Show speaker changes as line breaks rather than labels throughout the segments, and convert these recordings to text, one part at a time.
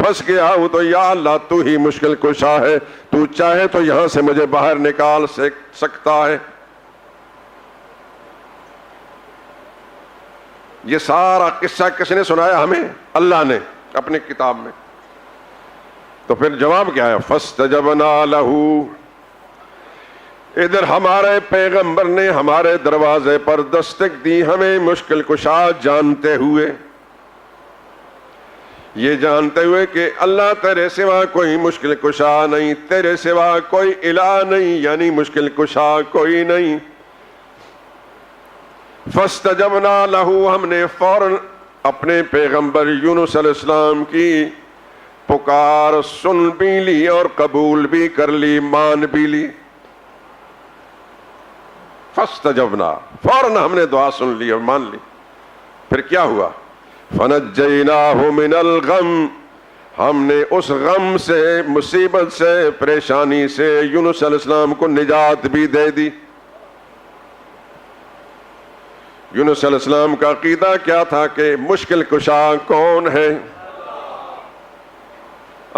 پھنس گیا ہوں تو یا اللہ تو ہی مشکل کشا ہے، تو چاہے تو یہاں سے مجھے باہر نکال سکتا ہے۔ یہ سارا قصہ کس نے سنایا ہمیں؟ اللہ نے اپنی کتاب میں۔ تو پھر جواب کیا ہے؟ فاستجبنا لہ، ادھر ہمارے پیغمبر نے ہمارے دروازے پر دستک دی ہمیں مشکل کشا جانتے ہوئے، یہ جانتے ہوئے کہ اللہ تیرے سوا کوئی مشکل کشا نہیں، تیرے سوا کوئی الہ نہیں، یعنی مشکل کشا کوئی نہیں۔ فاستجبنا لہ، ہم نے فوراً اپنے پیغمبر یونس علیہ السلام کی پکار سن بھی لی اور قبول بھی کر لی، مان بھی لی۔ فاستجبنا، فوراً ہم نے دعا سن لی اور مان لی۔ پھر کیا ہوا؟ فنجیناہ من الغم، ہم نے اس غم سے، مصیبت سے، پریشانی سے یونس علیہ السلام کو نجات بھی دے دی۔ یونس علیہ السلام کا عقیدہ کیا تھا کہ مشکل کشا کون ہے؟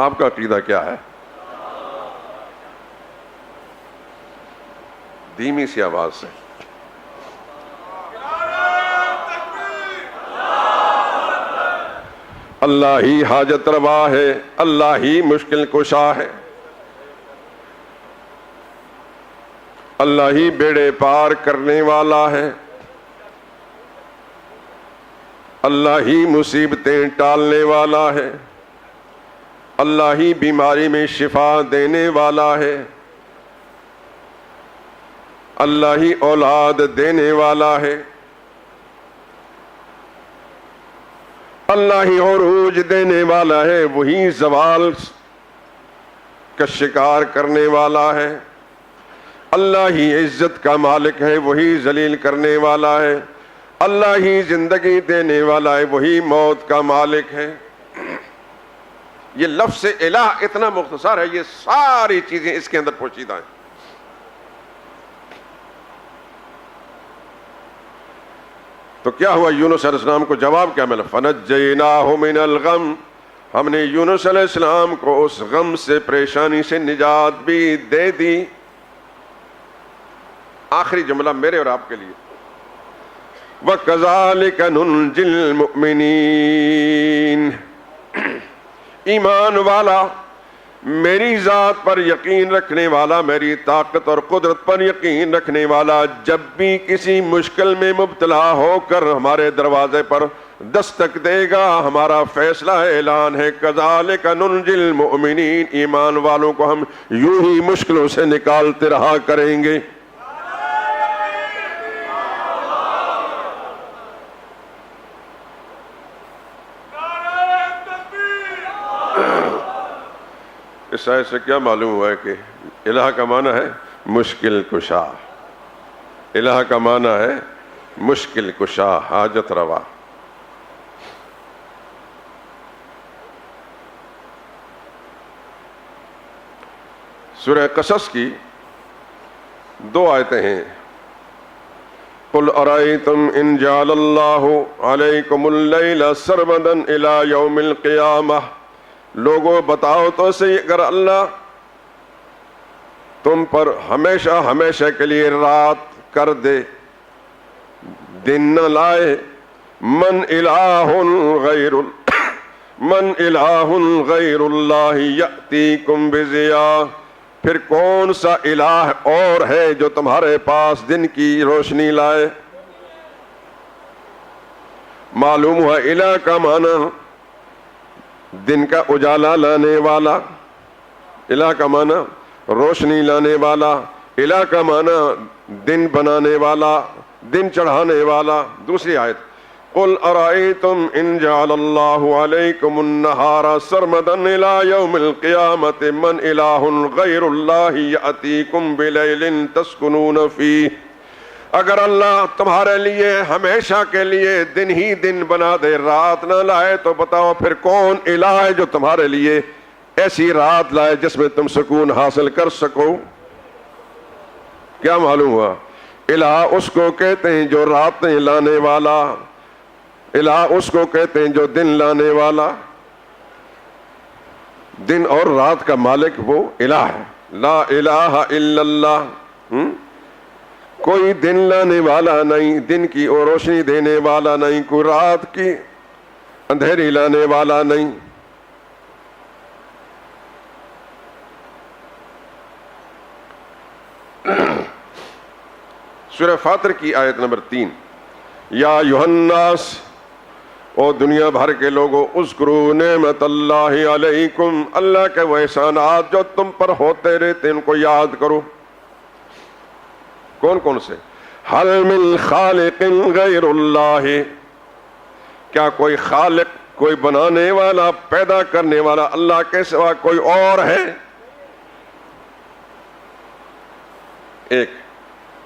آپ کا عقیدہ کیا ہے؟ دھیمی سی آواز سے۔ اللہ ہی حاجت روا ہے، اللہ ہی مشکل کشا ہے، اللہ ہی بیڑے پار کرنے والا ہے، اللہ ہی مصیبتیں ٹالنے والا ہے، اللہ ہی بیماری میں شفا دینے والا ہے، اللہ ہی اولاد دینے والا ہے، اللہ ہی عروج دینے والا ہے، وہی زوال کا شکار کرنے والا ہے، اللہ ہی عزت کا مالک ہے، وہی ذلیل کرنے والا ہے، اللہ ہی زندگی دینے والا ہے، وہی موت کا مالک ہے۔ یہ لفظ الہ اتنا مختصر ہے، یہ ساری چیزیں اس کے اندر پوشیدہ ہیں۔ تو کیا ہوا؟ یونس علیہ السلام کو جواب کیا ملا؟ فنجیناہ من الغم، ہم نے یونس علیہ السلام کو اس غم سے، پریشانی سے نجات بھی دے دی۔ آخری جملہ میرے اور آپ کے لیے، وَكَذَلِكَ نُنْجِي الْمُؤْمِنِينَ، ایمان والا، میری ذات پر یقین رکھنے والا، میری طاقت اور قدرت پر یقین رکھنے والا جب بھی کسی مشکل میں مبتلا ہو کر ہمارے دروازے پر دستک دے گا، ہمارا فیصلہ اعلان ہے، کذالک ننجی المؤمنین، ایمان والوں کو ہم یوں ہی مشکلوں سے نکالتے رہا کریں گے۔ اس آیت سے کیا معلوم ہوا ہے کہ الہ کا معنی ہے مشکل کشا، الہ کا معنی ہے مشکل کشا، حاجت روا۔ سورہ قصص کی 2 آیتیں ہیں۔ قل ارأيتم ان جعل اللہ علیکم اللیل سرمدا الی یوم القیامہ، لوگوں بتاؤ تو صحیح، اگر اللہ تم پر ہمیشہ ہمیشہ کے لیے رات کر دے، دن نہ لائے، من الہ غیر اللہ یأتیکم بضیاء، پھر کون سا الہ اور ہے جو تمہارے پاس دن کی روشنی لائے؟ معلوم ہوا الہ کا معنی دن کا اجالا لانے والا، الہ کا معنی روشنی لانے والا، الہ کا معنی دن بنانے والا، دن چڑھانے والا۔ دوسری آیت، قل ارأيتم ان جعل اللہ علیکم النہار سرمدا الى یوم القیامت من الہ غیر اللہ یأتیکم بلیل تسکنون فیہ، اگر اللہ تمہارے لیے ہمیشہ کے لیے دن ہی دن بنا دے، رات نہ لائے، تو بتاؤ پھر کون الہ ہے جو تمہارے لیے ایسی رات لائے جس میں تم سکون حاصل کر سکو؟ کیا معلوم ہوا؟ الہ اس کو کہتے ہیں جو راتیں لانے والا، الہ اس کو کہتے ہیں جو دن لانے والا۔ دن اور رات کا مالک وہ الہ ہے. لا الہ الا اللہ. کوئی دن لانے والا نہیں، دن کی اور روشنی دینے والا نہیں، کوئی رات کی اندھیری لانے والا نہیں. سورہ فاطر کی آیت نمبر 3. یا ایھا الناس، او دنیا بھر کے لوگوں، اذکروا نعمت اللہ علیکم، اللہ کے وہ احسانات جو تم پر ہوتے رہتے ان کو یاد کرو. کون کون سے؟ حل من خالق غیر اللہ، کیا کوئی خالق، کوئی بنانے والا، پیدا کرنے والا اللہ کے سوا کوئی اور ہے؟ ایک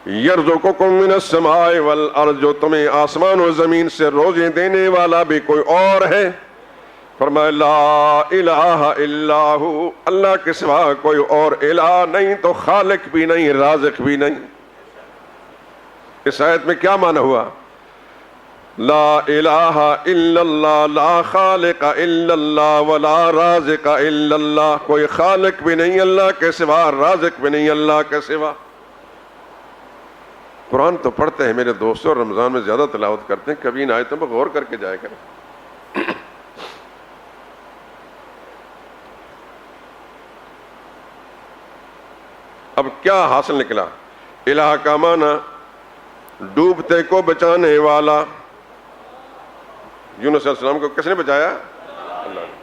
یرزقکم من السماء والارض، جو تمہیں آسمان و زمین سے روزی دینے والا بھی کوئی اور ہے. فرمایا لا الہ الا ہو، اللہ کے سوا کوئی اور الہ نہیں، تو خالق بھی نہیں، رازق بھی نہیں. اس آیت میں کیا معنی ہوا؟ لا الہ الا اللہ، لا خالق الا اللہ ولا رازق الا اللہ. کوئی خالق بھی نہیں اللہ کے سوا، رازق بھی نہیں اللہ کے سوا. قرآن تو پڑھتے ہیں میرے دوستوں، رمضان میں زیادہ تلاوت کرتے ہیں، کبھی ان آیتوں پر غور کر کے جائے کریں. اب کیا حاصل نکلا؟ الہ کا معنی ڈوبتے کو بچانے والا. یونس علیہ السلام کو کس نے بچایا؟ اللہ نے.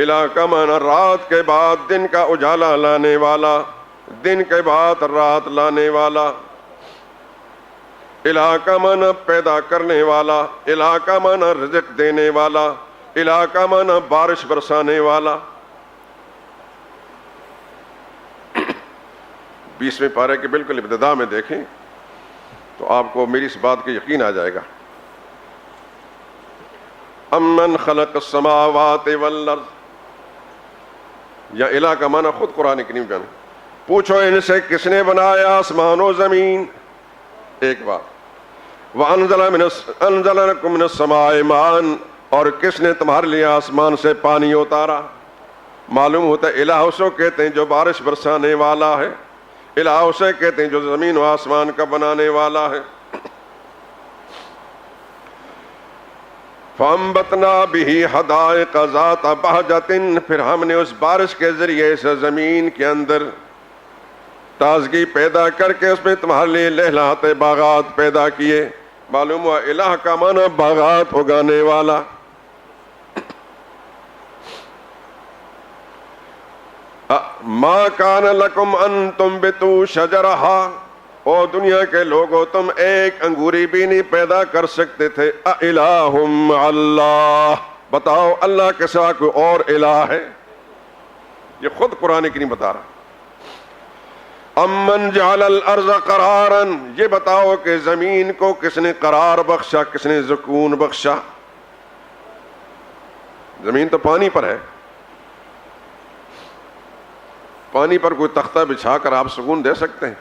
الہ کا معنی رات کے بعد دن کا اجالا لانے والا، دن کے بعد رات لانے والا. الہ کا معنی پیدا کرنے والا، الہ کا معنی رزق دینے والا، الہ کا معنی بارش برسانے والا. 20ویں پارے کے بالکل ابتدا میں دیکھیں تو آپ کو میری اس بات کا یقین آ جائے گا. امن خلق السماوات والارض، یا الہ کا معنی خود قرآن کریم جانے. پوچھو ان سے کس نے بنایا آسمان و زمین. ایک بات. وَأَنزَلَ لَكُم مِّنَ السَّمَاءِ مَاءً، اور کس نے تمہارے لیے آسمان سے پانی اتارا. معلوم ہوتا ہے الہ اسے کہتے ہیں جو بارش برسانے والا ہے، الہ اسے کہتے ہیں جو زمین و آسمان کا بنانے والا ہے. فَأَنبَتْنَا بِهِ حَدَائِقَ ذَاتَ بَهْجَةٍ، پھر ہم نے اس بارش کے ذریعے سے زمین کے اندر تازگی پیدا کر کے اس میں تمہارے لیے لہلاتے باغات پیدا کیے. معلوم ہوا الہ کا معنی باغات اگانے والا. ما کان لکم ان تنبتوا شجرہا، او دنیا کے لوگوں تم ایک انگوری بھی نہیں پیدا کر سکتے تھے. اِلٰہٌ مع اللہ، بتاؤ اللہ کے سوا کوئی اور الہ ہے؟ یہ خود قرآن کی نہیں بتا رہا. امن جعل الارض قرارا، یہ بتاؤ کہ زمین کو کس نے قرار بخشا، کس نے سکون بخشا. زمین تو پانی پر ہے، پانی پر کوئی تختہ بچھا کر آپ سکون دے سکتے ہیں.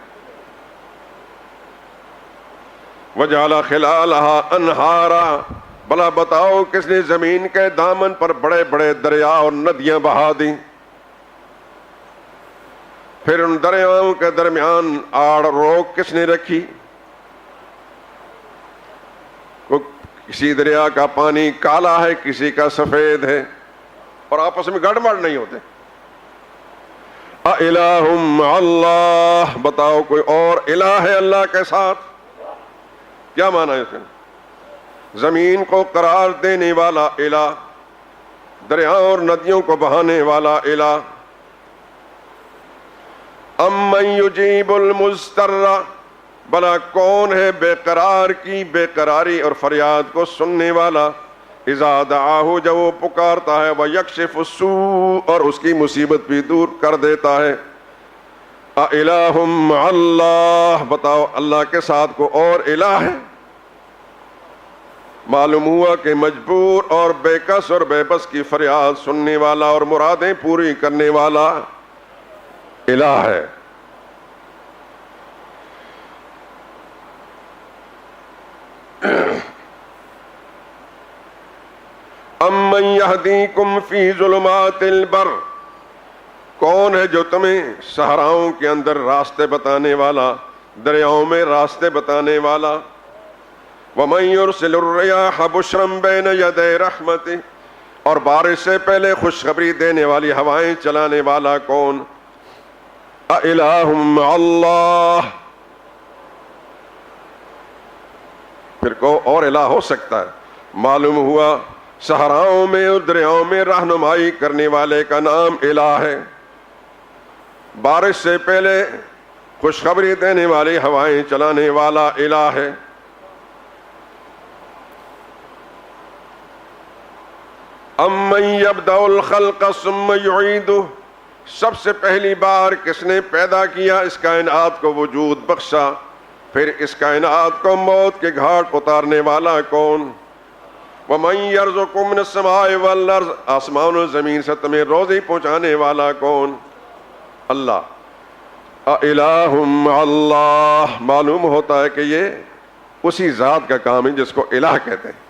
وجعل خلالہا انہارا، بلا بتاؤ کس نے زمین کے دامن پر بڑے بڑے دریا اور ندیاں بہا دیں. پھر ان دریاؤں کے درمیان آڑ روک کس نے رکھی. کسی دریا کا پانی کالا ہے، کسی کا سفید ہے، اور آپس میں گڑبڑ نہیں ہوتے. اِلٰہٌ مع اللہ، بتاؤ کوئی اور الہ ہے اللہ کے ساتھ؟ کیا معنی ہے اس کا؟ زمین کو قرار دینے والا الہ، دریاؤں اور ندیوں کو بہانے والا الہ. امن یجیب المضطر، بلا کون ہے بے قرار کی بے قراری اور فریاد کو سننے والا. اذا دعاہ، جب وہ پکارتا ہے، ویکشف السوء، اور اس کی مصیبت بھی دور کر دیتا ہے. اِلٰہٌ مع اللہ، بتاؤ اللہ کے ساتھ کوئی اور الہ ہے؟ معلوم ہوا کہ مجبور اور بے کس اور بے بس کی فریاد سننے والا اور مرادیں پوری کرنے والا الہ ہے. امن امن یہدیکم فی ظلمات البر، کون ہے جو تمہیں صحراؤں کے اندر راستے بتانے والا، دریاؤں میں راستے بتانے والا، ومن یرسل الریاح بشرا بین یدی رحمتہ، اور بارش سے پہلے خوشخبری دینے والی ہوائیں چلانے والا کون؟ اِلٰہٌ مع اللہ، پھر کو اور الہ ہو سکتا ہے؟ معلوم ہوا صحراؤں میں اور دریاؤں میں رہنمائی کرنے والے کا نام الہ ہے، بارش سے پہلے خوشخبری دینے والی ہوائیں چلانے والا الہ ہے۔ امن یبدأ الخلق ثم یعیدہ، سب سے پہلی بار کس نے پیدا کیا اس کائنات کو، وجود بخشا، پھر اس کائنات کو موت کے گھاٹ اتارنے والا کون؟ وَمَن يَرْزُقُكُم مِّنَ السَّمَاءِ وَالْأَرْضِ، آسمان و زمین سے تمہیں روزی پہنچانے والا کون؟ اللہ۔ اِلٰہٌ مع اللہ، معلوم ہوتا ہے کہ یہ اسی ذات کا کام ہے جس کو الہ کہتے ہیں۔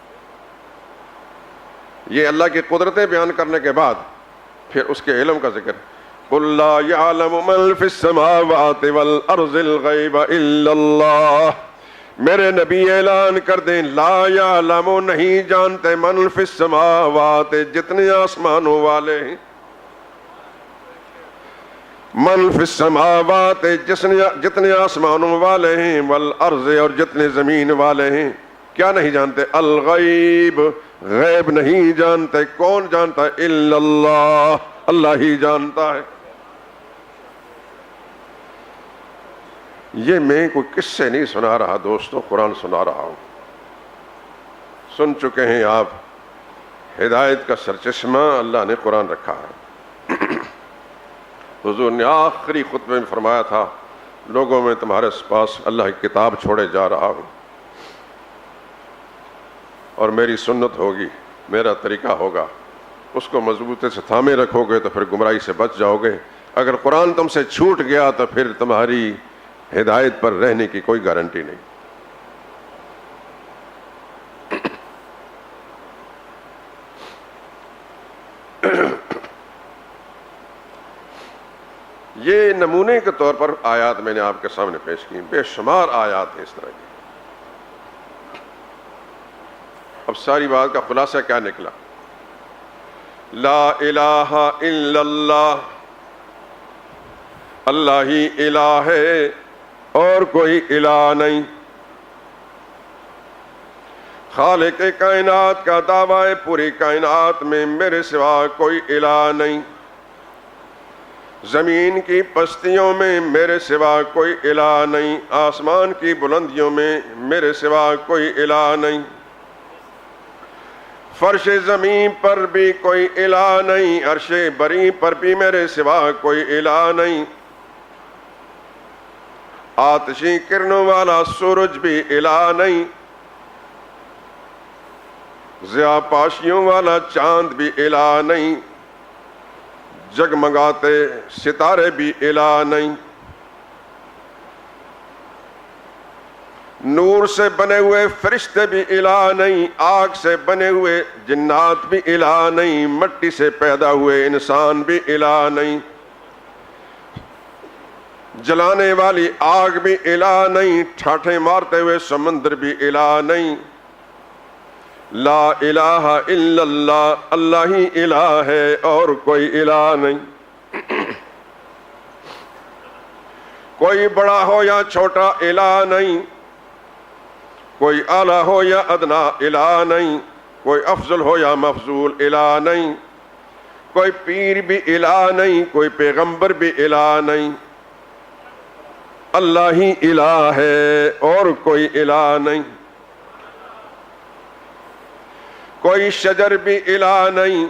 یہ اللہ کی قدرتیں بیان کرنے کے بعد پھر اس کے علم کا ذکر۔ قُلْ لَا يَعْلَمُ مَن فِي السَّمَاوَاتِ وَالْأَرْضِ الْغَيْبَ إِلَّا اللَّهُ، میرے نبی اعلان کر دیں، لا یعلم، نہیں جانتے، من فی السماوات، جتنے آسمانوں والے ہیں، من فی السماوات، جتنے آسمانوں والے ہیں، والارض، اور جتنے زمین والے ہیں، کیا نہیں جانتے؟ الغیب، غیب نہیں جانتے۔ کون جانتا ہے؟ الا اللہ، اللہ ہی جانتا ہے۔ یہ میں کوئی قصے نہیں سنا رہا دوستوں، قرآن سنا رہا ہوں۔ سن چکے ہیں آپ، ہدایت کا سرچشمہ اللہ نے قرآن رکھا ہے۔ حضور نے آخری خطبے میں فرمایا تھا، لوگوں میں تمہارے پاس اللہ کی کتاب چھوڑے جا رہا ہوں، اور میری سنت ہوگی، میرا طریقہ ہوگا، اس کو مضبوطی سے تھامے رکھو گے تو پھر گمراہی سے بچ جاؤ گے۔ اگر قرآن تم سے چھوٹ گیا تو پھر تمہاری ہدایت پر رہنے کی کوئی گارنٹی نہیں۔ یہ نمونے کے طور پر آیات میں نے آپ کے سامنے پیش کی، بے شمار آیات ہیں اس طرح کی۔ اب ساری بات کا خلاصہ کیا نکلا؟ لا الہ الا اللہ، اللہ ہی الہ ہے اور کوئی الہ نہیں۔ خالق کائنات کا دعویٰ ہے، پوری کائنات میں میرے سوا کوئی الہ نہیں، زمین کی پستیوں میں میرے سوا کوئی الہ نہیں، آسمان کی بلندیوں میں میرے سوا کوئی الہ نہیں، فرش زمین پر بھی کوئی الہ نہیں، عرش بری پر بھی میرے سوا کوئی الہ نہیں، آتشی کرنوں والا سورج بھی الہ نہیں، ضیاء پاشیوں والا چاند بھی الہ نہیں، جگمگاتے ستارے بھی الہ نہیں، نور سے بنے ہوئے فرشتے بھی الہ نہیں، آگ سے بنے ہوئے جنات بھی الہ نہیں، مٹی سے پیدا ہوئے انسان بھی الہ نہیں، جلانے والی آگ بھی الہ نہیں، ٹھاٹھے مارتے ہوئے سمندر بھی الہ نہیں۔ لا الہ الا اللہ، اللہ ہی الہ ہے اور کوئی الہ نہیں۔ کوئی بڑا ہو یا چھوٹا الہ نہیں، کوئی اعلیٰ ہو یا ادنا الہ نہیں، کوئی افضل ہو یا مفضول الہ نہیں، کوئی پیر بھی الہ نہیں، کوئی پیغمبر بھی الہ نہیں، اللہ ہی الہ ہے اور کوئی الہ نہیں۔ کوئی شجر بھی الہ نہیں،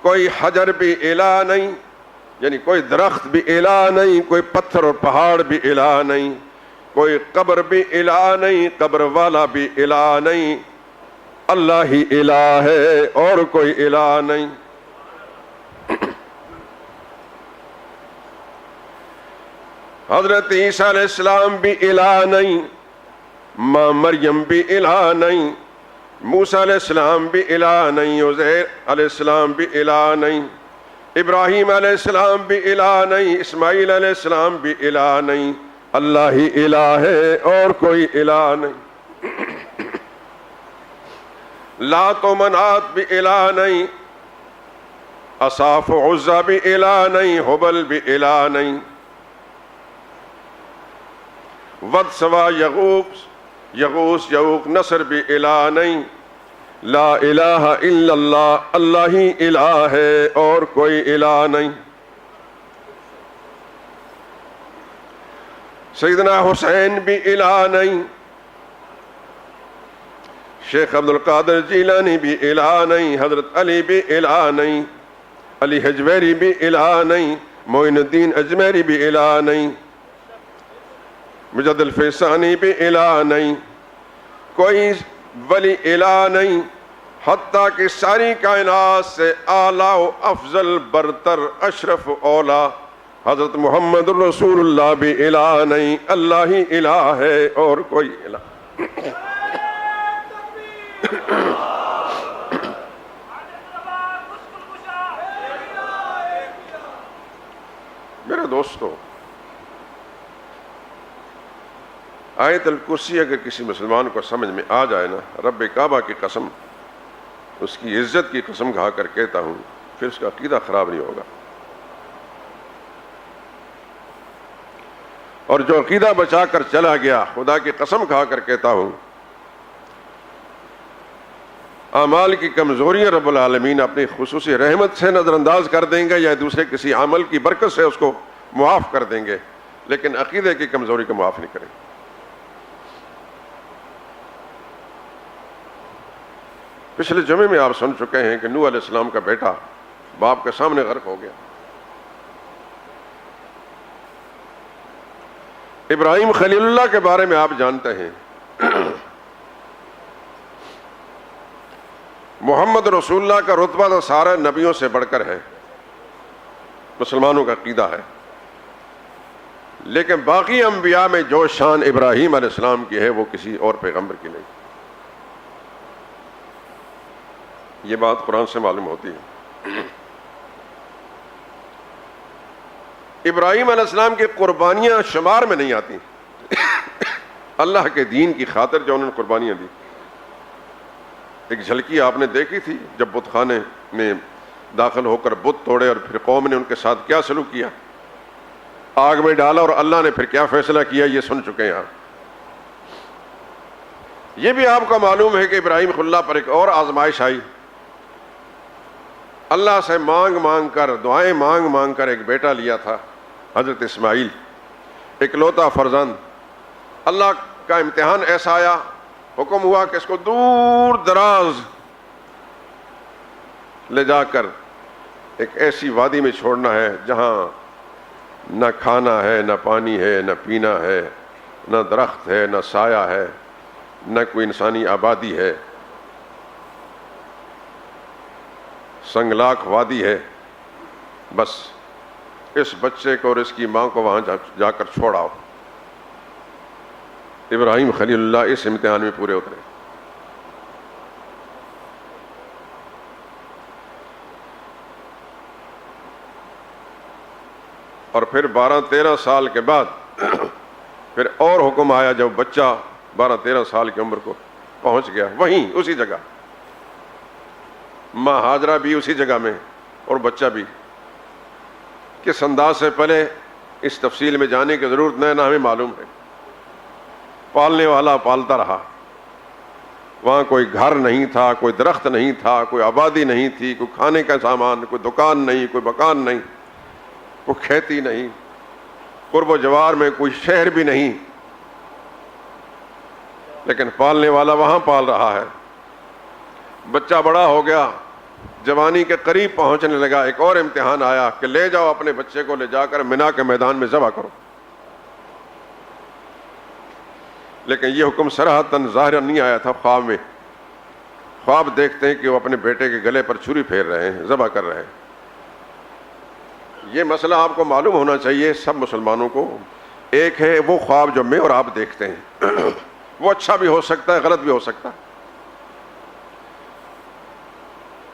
کوئی حجر بھی الہ نہیں، یعنی کوئی درخت بھی الہ نہیں، کوئی پتھر اور پہاڑ بھی الہ نہیں، کوئی قبر بھی الہ نہیں، قبر والا بھی الہ نہیں، اللہ ہی الہ ہے اور کوئی الہ نہیں۔ حضرت عیسیٰ علیہ السلام بھی الہ نہیں، ماں مریم بھی الہ نہیں، موسیٰ علیہ السلام بھی الہ نہیں، عزیر علیہ السلام بھی الہ نہیں، ابراہیم علیہ السلام بھی الہ نہیں، اسماعیل علیہ السلام بھی الہ نہیں، اللہ ہی الہ ہے اور کوئی الہ نہیں۔ لات و منات بھی الہ نہیں، اصاف و عزا بھی الہ نہیں، حبل بھی الہ نہیں، ود سوا یغوث یعوق نصر بھی الہ نہیں، لا الہ الا اللہ، اللہ ہی الہ ہے اور کوئی الہ نہیں۔ سیدنا حسین بھی الہ نہیں، شیخ عبد القادر جیلانی بھی الہ نہیں، حضرت علی بھی الہ نہیں، علی حجویری بھی الہ نہیں، معین الدین اجمیری بھی الہ نہیں، مجد الفیسانی بھی الہ نہیں، کوئی ولی الہ نہیں، حتیٰ کہ ساری کائنات سے اعلیٰ و افضل برتر اشرف اولا حضرت محمد رسول اللہ بھی الہ نہیں، اللہ ہی الہ ہے اور کوئی الہ۔ میرے دوستو، آیت الکرسی اگر کسی مسلمان کو سمجھ میں آ جائے نا، رب کعبہ کی قسم، اس کی عزت کی قسم کھا کر کہتا ہوں، پھر اس کا عقیدہ خراب نہیں ہوگا۔ اور جو عقیدہ بچا کر چلا گیا، خدا کی قسم کھا کر کہتا ہوں، اعمال کی کمزوریاں رب العالمین اپنی خصوصی رحمت سے نظر انداز کر دیں گے یا دوسرے کسی عمل کی برکت سے اس کو معاف کر دیں گے، لیکن عقیدے کی کمزوری کو معاف نہیں کریں گے۔ پچھلے جمعے میں آپ سن چکے ہیں کہ نوح علیہ السلام کا بیٹا باپ کے سامنے غرق ہو گیا۔ ابراہیم خلیل اللہ کے بارے میں آپ جانتے ہیں، محمد رسول اللہ کا رتبہ تو سارے نبیوں سے بڑھ کر ہے، مسلمانوں کا عقیدہ ہے، لیکن باقی انبیاء میں جو شان ابراہیم علیہ السلام کی ہے وہ کسی اور پیغمبر کی نہیں۔ یہ بات قرآن سے معلوم ہوتی ہے۔ ابراہیم علیہ السلام کی قربانیاں شمار میں نہیں آتی، اللہ کے دین کی خاطر جو انہوں نے قربانیاں دی۔ ایک جھلکی آپ نے دیکھی تھی جب بت خانے میں داخل ہو کر بت توڑے اور پھر قوم نے ان کے ساتھ کیا سلوک کیا، آگ میں ڈالا، اور اللہ نے پھر کیا فیصلہ کیا، یہ سن چکے ہیں آپ۔ یہ بھی آپ کو معلوم ہے کہ ابراہیم خلیل اللہ پر ایک اور آزمائش آئی، اللہ سے مانگ مانگ کر، دعائیں مانگ مانگ کر ایک بیٹا لیا تھا، حضرت اسماعیل، اکلوتا فرزند۔ اللہ کا امتحان ایسا آیا، حکم ہوا کہ اس کو دور دراز لے جا کر ایک ایسی وادی میں چھوڑنا ہے جہاں نہ کھانا ہے، نہ پانی ہے، نہ پینا ہے، نہ درخت ہے، نہ سایہ ہے، نہ کوئی انسانی آبادی ہے، سنگلاخ وادی ہے۔ بس اس بچے کو اور اس کی ماں کو وہاں جا کر چھوڑاؤ۔ ابراہیم خلیل اللہ اس امتحان میں پورے اترے۔ اور پھر 12-13 سال کے بعد پھر اور حکم آیا، جب بچہ 12-13 سال کی عمر کو پہنچ گیا، وہیں اسی جگہ، ماں ہاجرہ بھی اسی جگہ میں اور بچہ بھی۔ کس انداز سے، پہلے اس تفصیل میں جانے کی ضرورت نہیں، نہ ہمیں معلوم ہے۔ پالنے والا پالتا رہا، وہاں کوئی گھر نہیں تھا، کوئی درخت نہیں تھا، کوئی آبادی نہیں تھی، کوئی کھانے کا سامان، کوئی دکان نہیں، کوئی مکان نہیں، کوئی کھیتی نہیں، قرب و جوار میں کوئی شہر بھی نہیں، لیکن پالنے والا وہاں پال رہا ہے۔ بچہ بڑا ہو گیا، جوانی کے قریب پہنچنے لگا، ایک اور امتحان آیا کہ لے جاؤ اپنے بچے کو، لے جا کر منا کے میدان میں ذبح کرو۔ لیکن یہ حکم صراحتاً ظاہر نہیں آیا تھا، خواب میں۔ خواب دیکھتے ہیں کہ وہ اپنے بیٹے کے گلے پر چھری پھیر رہے ہیں، ذبح کر رہے ہیں۔ یہ مسئلہ آپ کو معلوم ہونا چاہیے، سب مسلمانوں کو۔ ایک ہے وہ خواب جو میں اور آپ دیکھتے ہیں، وہ اچھا بھی ہو سکتا ہے، غلط بھی ہو سکتا ہے۔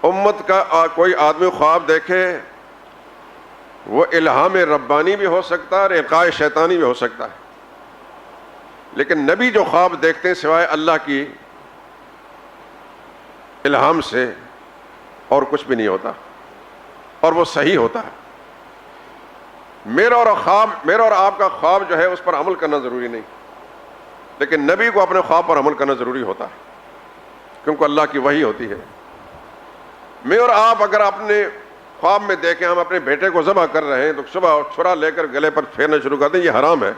امت کا کوئی آدمی خواب دیکھے وہ الہام ربانی بھی ہو سکتا ہے اور القاء شیطانی بھی ہو سکتا ہے، لیکن نبی جو خواب دیکھتے ہیں سوائے اللہ کی الہام سے اور کچھ بھی نہیں ہوتا، اور وہ صحیح ہوتا ہے۔ میرا اور آپ کا خواب جو ہے اس پر عمل کرنا ضروری نہیں، لیکن نبی کو اپنے خواب پر عمل کرنا ضروری ہوتا ہے، کیونکہ اللہ کی وحی ہوتی ہے۔ میں اور آپ اگر اپنے خواب میں دیکھیں ہم اپنے بیٹے کو ذبح کر رہے ہیں تو صبح چھرا لے کر گلے پر پھیرنا شروع کر دیں، یہ حرام ہے،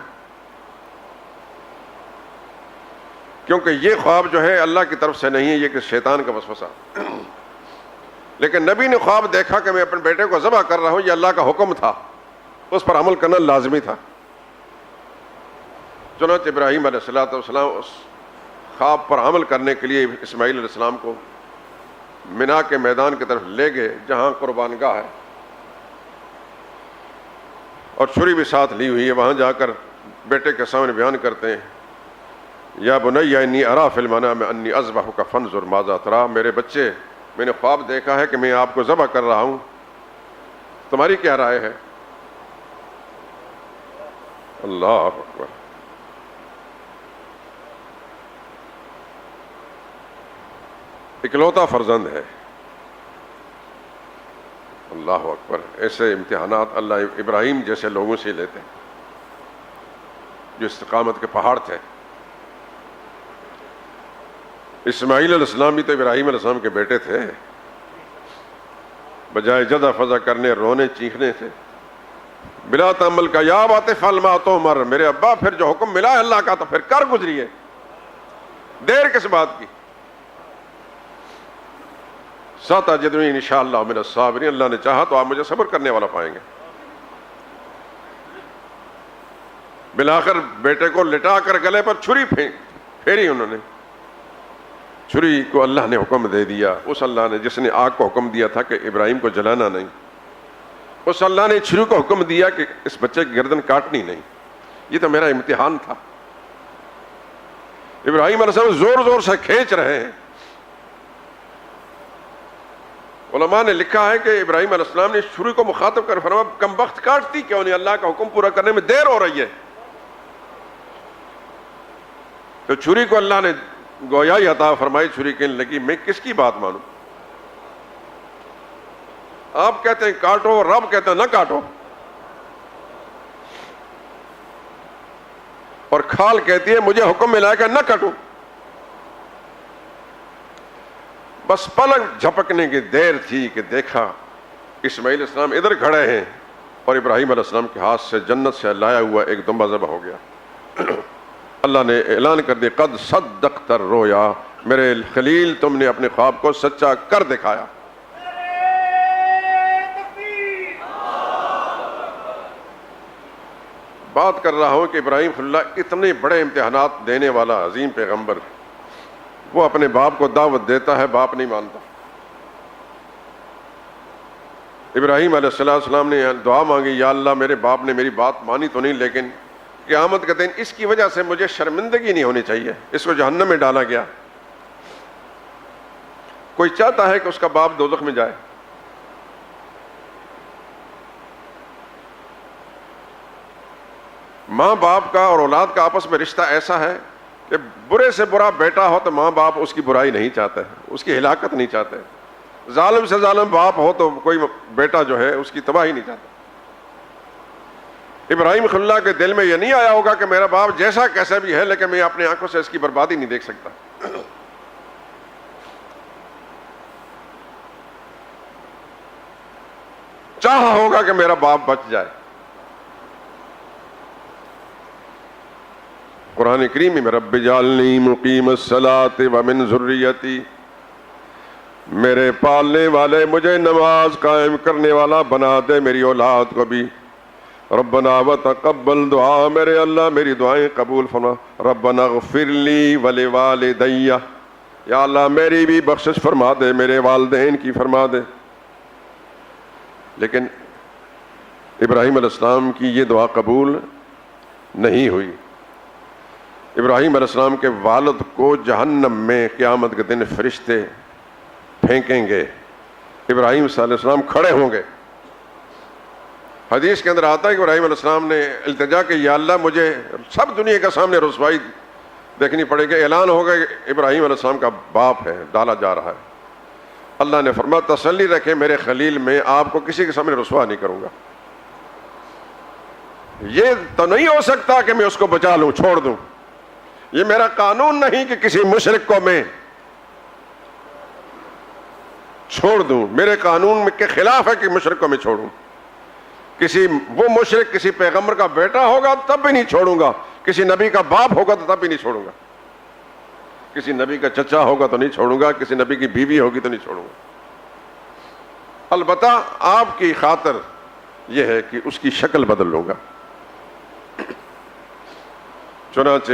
کیونکہ یہ خواب جو ہے اللہ کی طرف سے نہیں ہے، یہ کہ شیطان کا وسوسہ۔ لیکن نبی نے خواب دیکھا کہ میں اپنے بیٹے کو ذبح کر رہا ہوں، یہ اللہ کا حکم تھا، اس پر عمل کرنا لازمی تھا۔ چنانچہ ابراہیم علیہ السلام اس خواب پر عمل کرنے کے لیے اسماعیل علیہ السلام کو منا کے میدان کی طرف لے گئے جہاں قربان گاہ ہے، اور چھری بھی ساتھ لی ہوئی ہے۔ وہاں جا کر بیٹے کے سامنے بیان کرتے ہیں، یا بنی انی اری فی المنام انی اذبحک فانظر ماذا تری، میرے بچے میں نے خواب دیکھا ہے کہ میں آپ کو ذبح کر رہا ہوں، تمہاری کیا رائے ہے؟ اللہ اکبر۔ اکلوتا فرزند ہے، اللہ اکبر۔ ایسے امتحانات اللہ ابراہیم جیسے لوگوں سے لیتے ہیں جو استقامت کے پہاڑ تھے۔ اسماعیل علیہ السلام بھی تو ابراہیم علیہ السلام کے بیٹے تھے، بجائے جزا فضا کرنے رونے چیخنے سے بلا تعمل کا یا بات فعل ما تؤمر، میرے ابا پھر جو حکم ملا ہے اللہ کا تو پھر کر گزریے، دیر کس بات کی۔ ستجدنی انشاءاللہ من الصابرین، اللہ نے چاہا تو آپ مجھے صبر کرنے والا پائیں گے۔ بالآخر بیٹے کو لٹا کر گلے پر چھری پھیری انہوں نے، چھری کو اللہ نے حکم دے دیا، اس اللہ نے جس نے آگ کو حکم دیا تھا کہ ابراہیم کو جلانا نہیں، اس اللہ نے چھری کو حکم دیا کہ اس بچے کی گردن کاٹنی نہیں۔ یہ تو میرا امتحان تھا۔ ابراہیم علیہ السلام زور زور سے کھینچ رہے ہیں۔ علماء نے لکھا ہے کہ ابراہیم علیہ السلام نے چھری کو مخاطب کر فرمایا کم بخت کاٹتی کیوں نہیں، اللہ کا حکم پورا کرنے میں دیر ہو رہی ہے۔ تو چھری کو اللہ نے گویا ہی عطا فرمائی، چھری کہنے لگی میں کس کی بات مانوں؟ آپ کہتے ہیں کاٹو، رب کہتے ہیں نہ کاٹو، اور کھال کہتی ہے مجھے حکم ملا کہ نہ کاٹو۔ بس پلک جھپکنے کی دیر تھی کہ دیکھا اسماعیل علیہ السلام ادھر کھڑے ہیں اور ابراہیم علیہ السلام کے ہاتھ سے جنت سے لایا ہوا ایک دمبا ذبح ہو گیا۔ اللہ نے اعلان کر دیا قد صدقت الرؤیا، میرے خلیل تم نے اپنے خواب کو سچا کر دکھایا۔ بات کر رہا ہوں کہ ابراہیم خلیل اللہ اتنے بڑے امتحانات دینے والا عظیم پیغمبر، وہ اپنے باپ کو دعوت دیتا ہے، باپ نہیں مانتا۔ ابراہیم علیہ السلام نے دعا مانگی یا اللہ میرے باپ نے میری بات مانی تو نہیں، لیکن قیامت کے دن اس کی وجہ سے مجھے شرمندگی نہیں ہونی چاہیے، اس کو جہنم میں ڈالا گیا۔ کوئی چاہتا ہے کہ اس کا باپ دوزخ میں جائے؟ ماں باپ کا اور اولاد کا آپس میں رشتہ ایسا ہے کہ برے سے برا بیٹا ہو تو ماں باپ اس کی برائی نہیں چاہتے، اس کی ہلاکت نہیں چاہتے۔ ظالم سے ظالم باپ ہو تو کوئی بیٹا جو ہے اس کی تباہی نہیں چاہتا۔ ابراہیم خلیل اللہ کے دل میں یہ نہیں آیا ہوگا کہ میرا باپ جیسا کیسا بھی ہے لیکن میں اپنی آنکھوں سے اس کی بربادی نہیں دیکھ سکتا۔ چاہا ہوگا کہ میرا باپ بچ جائے۔ قرآن کریم میں رب اجعلنی مقیم الصلاۃ ومن ذریتی، میرے پالنے والے مجھے نماز قائم کرنے والا بنا دے، میری اولاد کو بھی۔ ربنا وتقبل دعا، میرے اللہ میری دعائیں قبول فرما۔ ربنا اغفر لی ولوالدی، یا اللہ میری بھی بخشش فرما دے، میرے والدین کی فرما دے۔ لیکن ابراہیم علیہ السلام کی یہ دعا قبول نہیں ہوئی۔ ابراہیم علیہ السلام کے والد کو جہنم میں قیامت کے دن فرشتے پھینکیں گے، ابراہیم صلی اللہ علیہ وسلم کھڑے ہوں گے. حدیث کے اندر آتا ہے کہ ابراہیم علیہ السلام نے التجا کہ یا اللہ مجھے سب دنیا کے سامنے رسوائی دیکھنی پڑے گی. اعلان ہوگا کہ ابراہیم علیہ السلام کا باپ ہے, ڈالا جا رہا ہے. اللہ نے فرمایا تسلی رکھیں میرے خلیل, میں آپ کو کسی کے سامنے رسوا نہیں کروں گا. یہ تو نہیں ہو سکتا کہ میں اس کو بچا لوں, چھوڑ دوں. یہ میرا قانون نہیں کہ کسی مشرک کو میں چھوڑ دوں. میرے قانون کے خلاف ہے کہ مشرک کو میں چھوڑوں. کسی وہ مشرک کسی پیغمبر کا بیٹا ہوگا تب بھی نہیں چھوڑوں گا, کسی نبی کا باپ ہوگا تو تب بھی نہیں چھوڑوں گا, کسی نبی کا چچا ہوگا تو نہیں چھوڑوں گا, کسی نبی کی بیوی ہوگی تو نہیں چھوڑوں گا. البتہ آپ کی خاطر یہ ہے کہ اس کی شکل بدل لوں گا. چنانچہ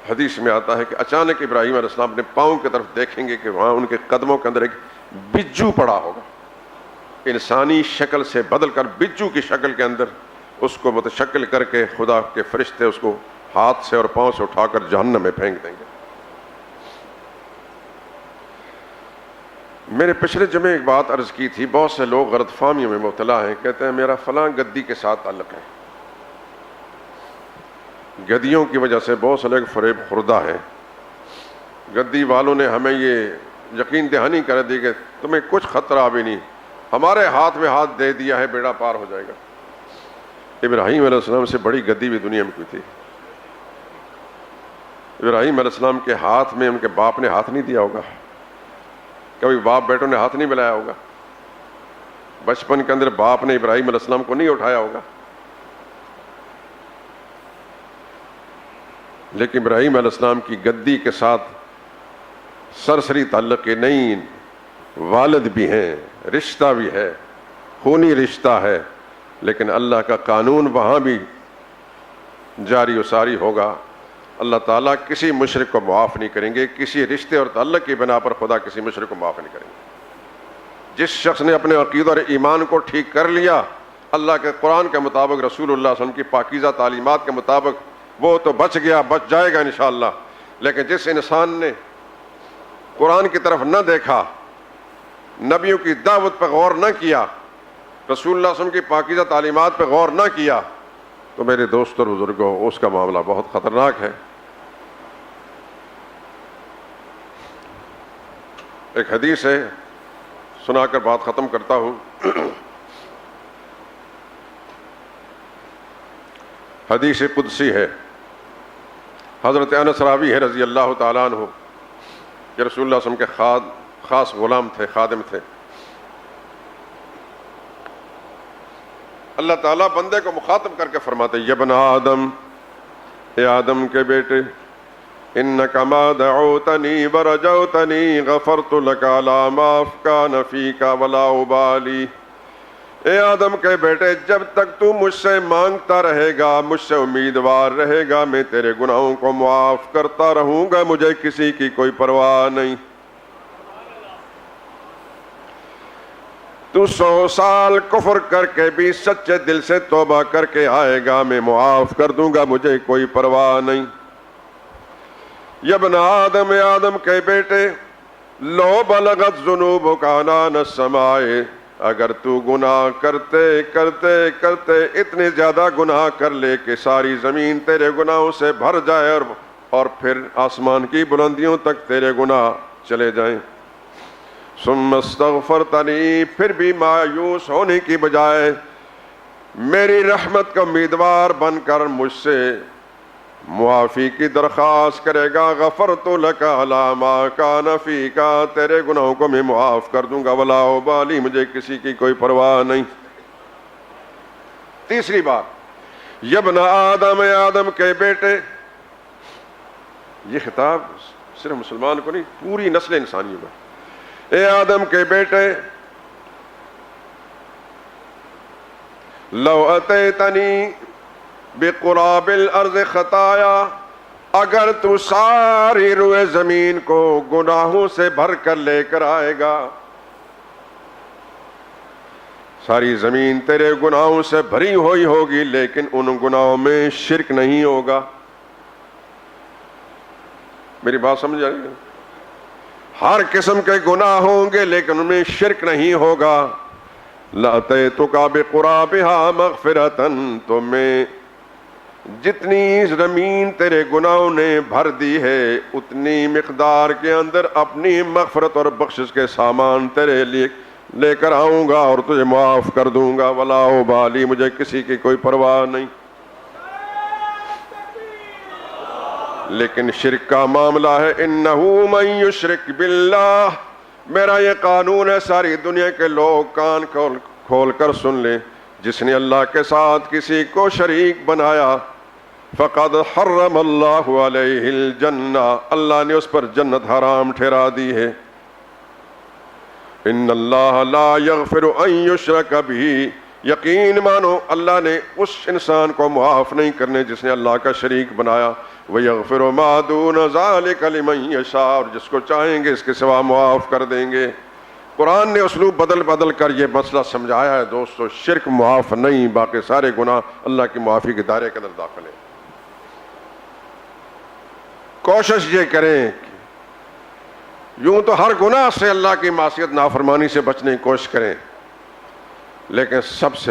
حدیث میں آتا ہے کہ اچانک ابراہیم علیہ السلام اپنے پاؤں کی طرف دیکھیں گے کہ وہاں ان کے قدموں کے اندر ایک بجو پڑا ہوگا. انسانی شکل سے بدل کر بجو کی شکل کے اندر اس کو متشکل کر کے خدا کے فرشتے اس کو ہاتھ سے اور پاؤں سے اٹھا کر جہنم میں پھینک دیں گے. میرے پچھلے جمعے ایک بات عرض کی تھی, بہت سے لوگ غلط فہمیوں میں مبتلا ہیں. کہتے ہیں میرا فلاں گدی کے ساتھ تعلق ہے. گدیوں کی وجہ سے بہت سے لوگ فریب خوردہ ہیں. گدی والوں نے ہمیں یہ یقین دہانی کر دی کہ تمہیں کچھ خطرہ بھی نہیں, ہمارے ہاتھ میں ہاتھ دے دیا ہے, بیڑا پار ہو جائے گا. ابراہیم علیہ السلام سے بڑی گدی بھی دنیا میں کوئی تھی. ابراہیم علیہ السلام کے ہاتھ میں ان کے باپ نے ہاتھ نہیں دیا ہوگا, کبھی باپ بیٹوں نے ہاتھ نہیں ملایا ہوگا, بچپن کے اندر باپ نے ابراہیم علیہ السلام کو نہیں اٹھایا ہوگا. لیکن ابراہیم علیہ السلام کی گدی کے ساتھ سرسری تعلق کے نہیں, والد بھی ہیں, رشتہ بھی ہے, خونی رشتہ ہے, لیکن اللہ کا قانون وہاں بھی جاری و ساری ہوگا. اللہ تعالیٰ کسی مشرک کو معاف نہیں کریں گے. کسی رشتے اور تعلق کی بنا پر خدا کسی مشرک کو معاف نہیں کریں گے. جس شخص نے اپنے عقیدہ اور ایمان کو ٹھیک کر لیا اللہ کے قرآن کے مطابق, رسول اللہ صلی اللہ علیہ وسلم کی پاکیزہ تعلیمات کے مطابق, وہ تو بچ گیا, بچ جائے گا انشاءاللہ. لیکن جس انسان نے قرآن کی طرف نہ دیکھا, نبیوں کی دعوت پر غور نہ کیا, رسول اللہ صلی اللہ علیہ وسلم کی پاکیزہ تعلیمات پر غور نہ کیا, تو میرے دوست اور بزرگوں اس کا معاملہ بہت خطرناک ہے. ایک حدیث ہے, سنا کر بات ختم کرتا ہوں. حدیث قدسی ہے, حضرت انس راوی ہے رضی اللہ تعالیٰ عنہ, کہ رسول اللہ صلی اللہ علیہ وسلم کے خاص غلام تھے, خادم تھے. اللہ تعالیٰ بندے کو مخاطب کر کے فرماتے یا ابن آدم, اے آدم کے بیٹے, انک ما دعوتنی ورجوتنی غفرت لک علی ما کان فیک ولا ابالی. اے آدم کے بیٹے, جب تک تو مجھ سے مانگتا رہے گا, مجھ سے امیدوار رہے گا, میں تیرے گناہوں کو معاف کرتا رہوں گا, مجھے کسی کی کوئی پرواہ نہیں. تو 100 سال کفر کر کے بھی سچے دل سے توبہ کر کے آئے گا, میں معاف کر دوں گا, مجھے کوئی پرواہ نہیں. یا ابن آدم, اے آدم کے بیٹے, لو بلغت ذنوبک عنان السماء, اگر تو گناہ کرتے کرتے کرتے اتنے زیادہ گناہ کر لے کہ ساری زمین تیرے گناہوں سے بھر جائے اور پھر آسمان کی بلندیوں تک تیرے گناہ چلے جائیں, ثم استغفرتنی, پھر بھی مایوس ہونے کی بجائے میری رحمت کا امیدوار بن کر مجھ سے معافی کی درخواست کرے گا, غفرت لک علی ما کان فیک, تیرے گناہوں کو میں معاف کر دوں گا, ولا ابالی, مجھے کسی کی کوئی پرواہ نہیں. تیسری بات, یا ابن آدم, اے آدم کے بیٹے, یہ خطاب صرف مسلمان کو نہیں, پوری نسل انسانی میں. اے آدم کے بیٹے, لو اتیتنی بقراب الارض خطایا, اگر تو ساری روئے زمین کو گناہوں سے بھر کر لے کر آئے گا, ساری زمین تیرے گناہوں سے بھری ہوئی ہوگی, لیکن ان گناہوں میں شرک نہیں ہوگا. میری بات سمجھ آئی؟ ہر قسم کے گناہ ہوں گے لیکن ان میں شرک نہیں ہوگا. لَأَتَيْتُكَ بِقُرَابِهَا مَغْفِرَةً، تو میں جتنی زمین تیرے گناہوں نے بھر دی ہے اتنی مقدار کے اندر اپنی مغفرت اور بخشش کے سامان تیرے لیے لے کر آؤں گا اور تجھے معاف کر دوں گا. وَلَا أُبَالِي، مجھے کسی کی کوئی پرواہ نہیں. لیکن شرک کا معاملہ ہے. إِنَّهُ مَن يُشْرِكْ بِاللَّهِ، میرا یہ قانون ہے، ساری دنیا کے لوگ کان کھول کر سن لیں. جس نے اللہ کے ساتھ کسی کو شریک بنایا فقد حرم اللہ علیہ الجنہ، اللہ نے اس پر جنت حرام ٹھہرا دی ہے. ان اللہ لا یغفر ان یشرک بہ، یقین مانو اللہ نے اس انسان کو معاف نہیں کرنے جس نے اللہ کا شریک بنایا. وَيَغْفِرُ مَا دُونَ ذَلِكَ لِمَن یشاء، اور جس کو چاہیں گے اس کے سوا معاف کر دیں گے. قرآن نے اسلوب بدل بدل کر یہ مسئلہ سمجھایا ہے. دوستو شرک معاف نہیں، باقی سارے گناہ اللہ کی معافی کے دائرے کے اندر داخل ہیں. کوشش یہ کریں یوں تو ہر گناہ سے اللہ کی معصیت نافرمانی سے بچنے کی کوشش کریں، لیکن سب سے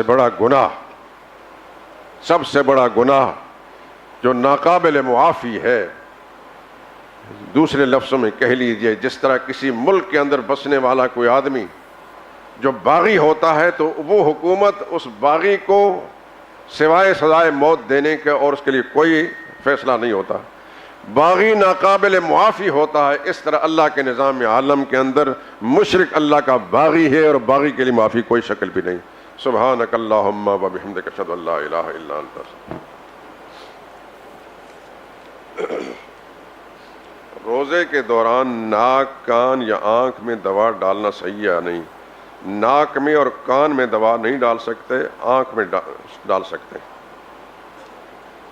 بڑا گناہ جو ناقابل معافی ہے، دوسرے لفظوں میں کہہ لیجئے جس طرح کسی ملک کے اندر بسنے والا کوئی آدمی جو باغی ہوتا ہے تو وہ حکومت اس باغی کو سوائے سزائے موت دینے کے اور اس کے لیے کوئی فیصلہ نہیں ہوتا. باغی ناقابل معافی ہوتا ہے. اس طرح اللہ کے نظام عالم کے اندر مشرک اللہ کا باغی ہے اور باغی کے لیے معافی کوئی شکل بھی نہیں. سبحانک اللہم و بحمدک اشہد ان لا الہ الا انت. روزے کے دوران ناک، کان یا آنکھ میں دوا ڈالنا صحیح یا نہیں؟ ناک میں اور کان میں دوا نہیں ڈال سکتے، آنکھ میں ڈال سکتے ہیں.